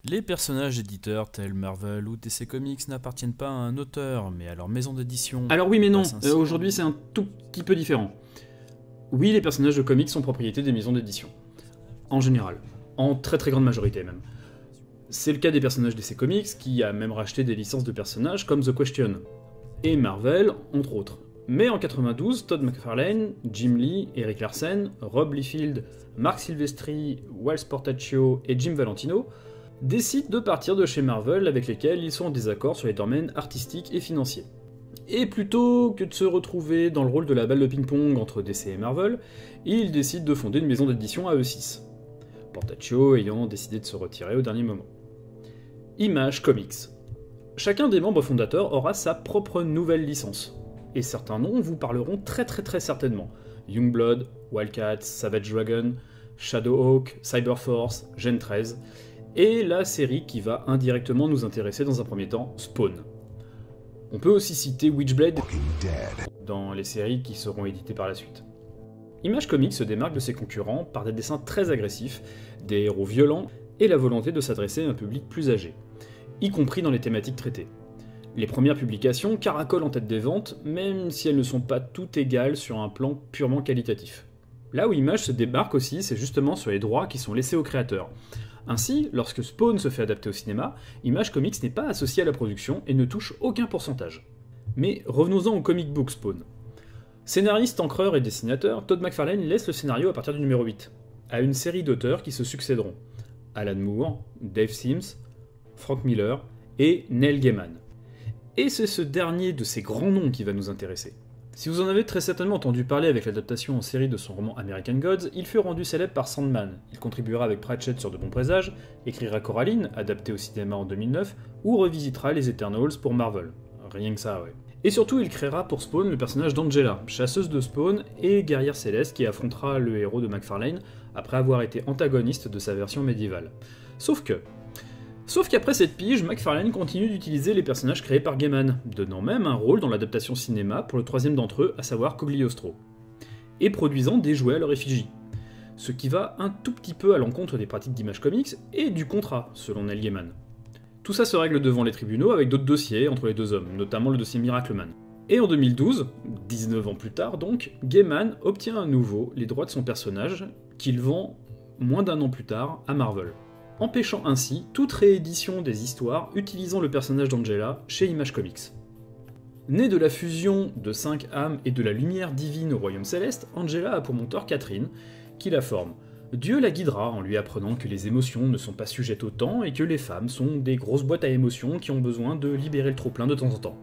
Les personnages éditeurs tels Marvel ou DC Comics n'appartiennent pas à un auteur, mais à leur maison d'édition. Alors oui mais non, Passe ainsi. aujourd'hui c'est un tout petit peu différent. Oui, les personnages de comics sont propriété des maisons d'édition. En général. En très très grande majorité même. C'est le cas des personnages DC Comics, qui a même racheté des licences de personnages comme The Question. Et Marvel, entre autres. Mais en 92, Todd McFarlane, Jim Lee, Eric Larsen, Rob Liefeld, Mark Silvestri, Wal Sportaccio et Jim Valentino décident de partir de chez Marvel avec lesquels ils sont en désaccord sur les domaines artistiques et financiers. Et plutôt que de se retrouver dans le rôle de la balle de ping-pong entre DC et Marvel, ils décident de fonder une maison d'édition à eux 6. Portaccio ayant décidé de se retirer au dernier moment. Image Comics. Chacun des membres fondateurs aura sa propre nouvelle licence. Et certains noms vous parleront très certainement. Youngblood, Wildcats, Savage Dragon, Shadowhawk, Cyberforce, Gen 13, et la série qui va indirectement nous intéresser dans un premier temps, Spawn. On peut aussi citer Witchblade dans les séries qui seront éditées par la suite. Image Comics se démarque de ses concurrents par des dessins très agressifs, des héros violents et la volonté de s'adresser à un public plus âgé, y compris dans les thématiques traitées. Les premières publications caracolent en tête des ventes, même si elles ne sont pas toutes égales sur un plan purement qualitatif. Là où Image se démarque aussi, c'est justement sur les droits qui sont laissés aux créateurs. Ainsi, lorsque Spawn se fait adapter au cinéma, Image Comics n'est pas associé à la production et ne touche aucun pourcentage. Mais revenons-en au comic book Spawn. Scénariste, encreur et dessinateur, Todd McFarlane laisse le scénario à partir du numéro 8, à une série d'auteurs qui se succéderont. Alan Moore, Dave Sims, Frank Miller et Neil Gaiman. Et c'est ce dernier de ces grands noms qui va nous intéresser. Si vous en avez très certainement entendu parler avec l'adaptation en série de son roman American Gods, il fut rendu célèbre par Sandman. Il contribuera avec Pratchett sur De Bons Présages, écrira Coraline, adapté au cinéma en 2009, ou revisitera les Eternals pour Marvel. Rien que ça, ouais. Et surtout, il créera pour Spawn le personnage d'Angela, chasseuse de Spawn et guerrière céleste qui affrontera le héros de McFarlane après avoir été antagoniste de sa version médiévale. Sauf qu'après cette pige, McFarlane continue d'utiliser les personnages créés par Gaiman, donnant même un rôle dans l'adaptation cinéma pour le troisième d'entre eux, à savoir Cogliostro, et produisant des jouets à leur effigie. Ce qui va un tout petit peu à l'encontre des pratiques d'Image Comics et du contrat, selon Neil Gaiman. Tout ça se règle devant les tribunaux avec d'autres dossiers entre les deux hommes, notamment le dossier Miracleman. Et en 2012, 19 ans plus tard donc, Gaiman obtient à nouveau les droits de son personnage, qu'il vend moins d'un an plus tard à Marvel, empêchant ainsi toute réédition des histoires utilisant le personnage d'Angela chez Image Comics. Née de la fusion de 5 âmes et de la lumière divine au royaume céleste, Angela a pour mentor Catherine, qui la forme. Dieu la guidera en lui apprenant que les émotions ne sont pas sujettes au temps et que les femmes sont des grosses boîtes à émotions qui ont besoin de libérer le trop-plein de temps en temps.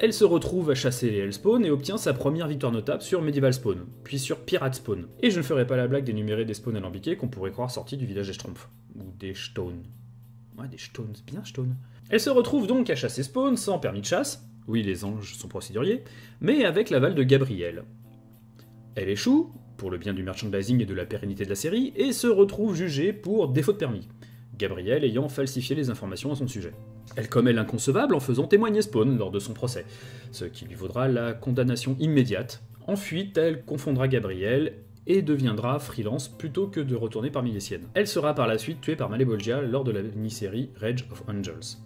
Elle se retrouve à chasser les Hellspawn et obtient sa première victoire notable sur Medieval Spawn, puis sur Pirate Spawn. Et je ne ferai pas la blague d'énumérer des spawns alambiqués qu'on pourrait croire sortis du village des Schtroumpfs. Ou des Stones. Ouais, des Stones, bien Stones. Elle se retrouve donc à chasser Spawn sans permis de chasse, oui les anges sont procéduriers, mais avec l'aval de Gabriel. Elle échoue, pour le bien du merchandising et de la pérennité de la série, et se retrouve jugée pour défaut de permis, Gabriel ayant falsifié les informations à son sujet. Elle commet l'inconcevable en faisant témoigner Spawn lors de son procès, ce qui lui vaudra la condamnation immédiate. Ensuite, elle confondra Gabriel et deviendra freelance plutôt que de retourner parmi les siennes. Elle sera par la suite tuée par Malebolgia lors de la mini-série Rage of Angels.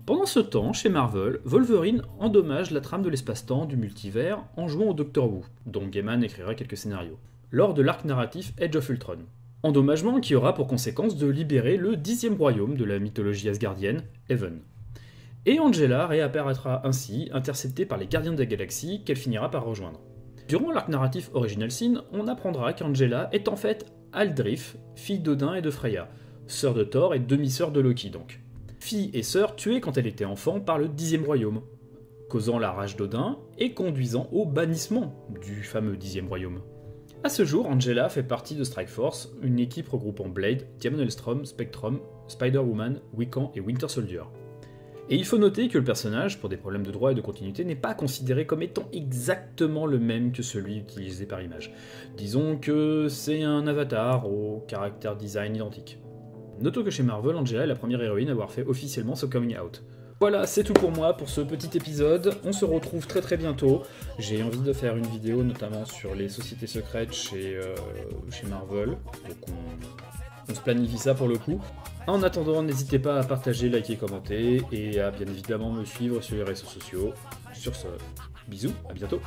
Pendant ce temps, chez Marvel, Wolverine endommage la trame de l'espace-temps du multivers en jouant au Doctor Who, dont Gaiman écrira quelques scénarios, lors de l'arc narratif Age of Ultron. Endommagement qui aura pour conséquence de libérer le 10e royaume de la mythologie asgardienne, Heaven. Et Angela réapparaîtra ainsi, interceptée par les gardiens de la galaxie, qu'elle finira par rejoindre. Durant l'arc narratif Original Sin, on apprendra qu'Angela est en fait Aldrif, fille d'Odin et de Freya, sœur de Thor et demi-sœur de Loki donc. Fille et sœur tuées quand elle était enfant par le 10e royaume, causant la rage d'Odin et conduisant au bannissement du fameux 10e royaume. A ce jour, Angela fait partie de Strike Force, une équipe regroupant Blade, Diamond Hellstrom, Spectrum, Spider-Woman, Wiccan et Winter Soldier. Et il faut noter que le personnage, pour des problèmes de droit et de continuité, n'est pas considéré comme étant exactement le même que celui utilisé par Image. Disons que c'est un avatar au caractère design identique. Notons que chez Marvel, Angela est la première héroïne à avoir fait officiellement ce coming out. Voilà, c'est tout pour moi pour ce petit épisode. On se retrouve très bientôt. J'ai envie de faire une vidéo notamment sur les sociétés secrètes chez Marvel. Donc on se planifie ça pour le coup. En attendant, n'hésitez pas à partager, liker, commenter, et à bien évidemment me suivre sur les réseaux sociaux. Sur ce, bisous, à bientôt.